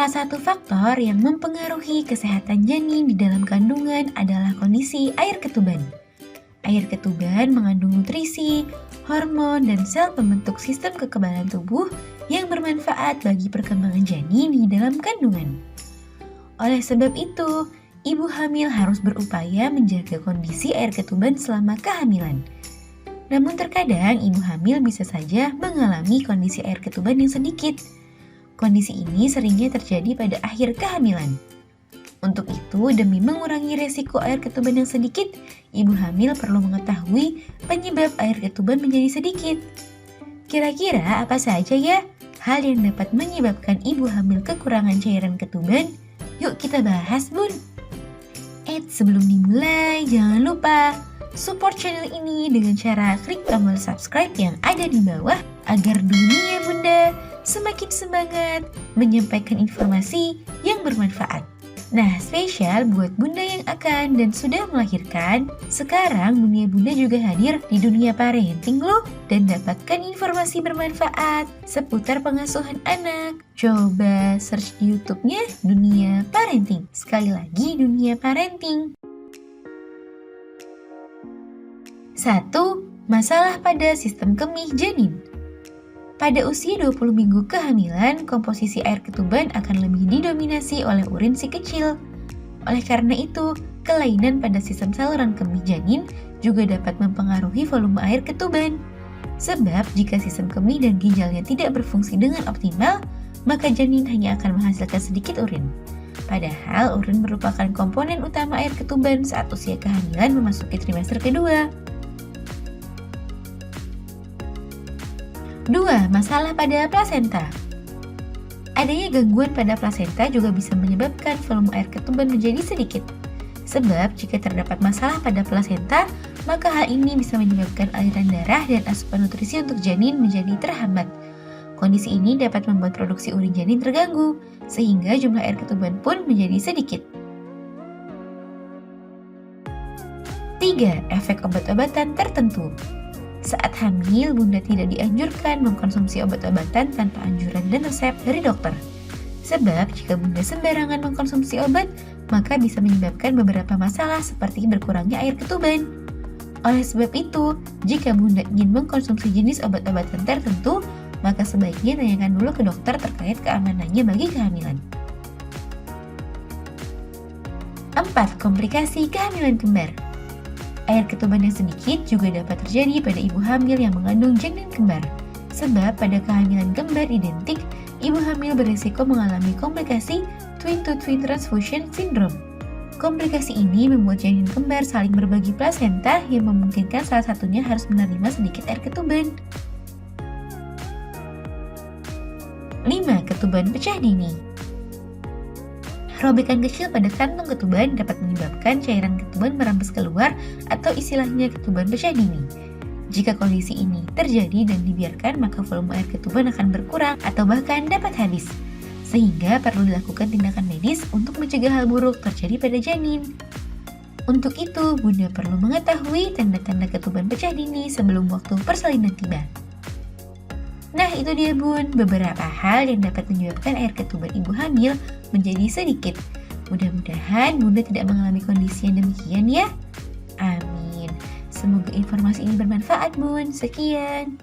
Salah satu faktor yang mempengaruhi kesehatan janin di dalam kandungan adalah kondisi air ketuban. Air ketuban mengandung nutrisi, hormon, dan sel pembentuk sistem kekebalan tubuh yang bermanfaat bagi perkembangan janin di dalam kandungan. Oleh sebab itu, ibu hamil harus berupaya menjaga kondisi air ketuban selama kehamilan. Namun terkadang ibu hamil bisa saja mengalami kondisi air ketuban yang sedikit. Kondisi ini seringnya terjadi pada akhir kehamilan. Untuk itu, demi mengurangi resiko air ketuban yang sedikit, ibu hamil perlu mengetahui penyebab air ketuban menjadi sedikit. Kira-kira apa saja ya hal yang dapat menyebabkan ibu hamil kekurangan cairan ketuban? Yuk kita bahas, Bun! Sebelum dimulai, jangan lupa support channel ini dengan cara klik tombol subscribe yang ada di bawah agar dunia Bunda semakin semangat menyampaikan informasi yang bermanfaat. Nah, spesial buat Bunda yang akan dan sudah melahirkan, sekarang dunia Bunda juga hadir di dunia parenting loh, dan dapatkan informasi bermanfaat seputar pengasuhan anak. Coba search di YouTube-nya Dunia Parenting. Sekali lagi, Dunia Parenting. 1. Masalah pada sistem kemih janin. Pada usia 20 minggu kehamilan, komposisi air ketuban akan lebih didominasi oleh urin si kecil. Oleh karena itu, kelainan pada sistem saluran kemih janin juga dapat mempengaruhi volume air ketuban. Sebab, jika sistem kemih dan ginjalnya tidak berfungsi dengan optimal, maka janin hanya akan menghasilkan sedikit urin. Padahal, urin merupakan komponen utama air ketuban saat usia kehamilan memasuki trimester kedua. 2. Masalah pada plasenta. Adanya gangguan pada plasenta juga bisa menyebabkan volume air ketuban menjadi sedikit. Sebab jika terdapat masalah pada plasenta, maka hal ini bisa menyebabkan aliran darah dan asupan nutrisi untuk janin menjadi terhambat. Kondisi ini dapat membuat produksi urin janin terganggu, sehingga jumlah air ketuban pun menjadi sedikit. 3. Efek obat-obatan tertentu. Saat hamil, Bunda tidak dianjurkan mengkonsumsi obat-obatan tanpa anjuran dan resep dari dokter. Sebab, jika Bunda sembarangan mengkonsumsi obat, maka bisa menyebabkan beberapa masalah seperti berkurangnya air ketuban. Oleh sebab itu, jika Bunda ingin mengkonsumsi jenis obat-obatan tertentu, maka sebaiknya tanyakan dulu ke dokter terkait keamanannya bagi kehamilan. 4. Komplikasi kehamilan kembar. Air ketuban yang sedikit juga dapat terjadi pada ibu hamil yang mengandung janin kembar. Sebab pada kehamilan kembar identik, ibu hamil berisiko mengalami komplikasi twin-to-twin transfusion syndrome. Komplikasi ini membuat janin kembar saling berbagi plasenta yang memungkinkan salah satunya harus menerima sedikit air ketuban. 5. Ketuban pecah dini. Robekan kecil pada kantong ketuban dapat menyebabkan cairan ketuban merampas keluar atau istilahnya ketuban pecah dini. Jika kondisi ini terjadi dan dibiarkan, maka volume air ketuban akan berkurang atau bahkan dapat habis. Sehingga perlu dilakukan tindakan medis untuk mencegah hal buruk terjadi pada janin. Untuk itu, Bunda perlu mengetahui tanda-tanda ketuban pecah dini sebelum waktu persalinan tiba. Nah, itu dia Bun, beberapa hal yang dapat menyebabkan air ketuban ibu hamil menjadi sedikit. Mudah-mudahan Bunda tidak mengalami kondisi yang demikian ya. Amin. Semoga informasi ini bermanfaat Bun. Sekian.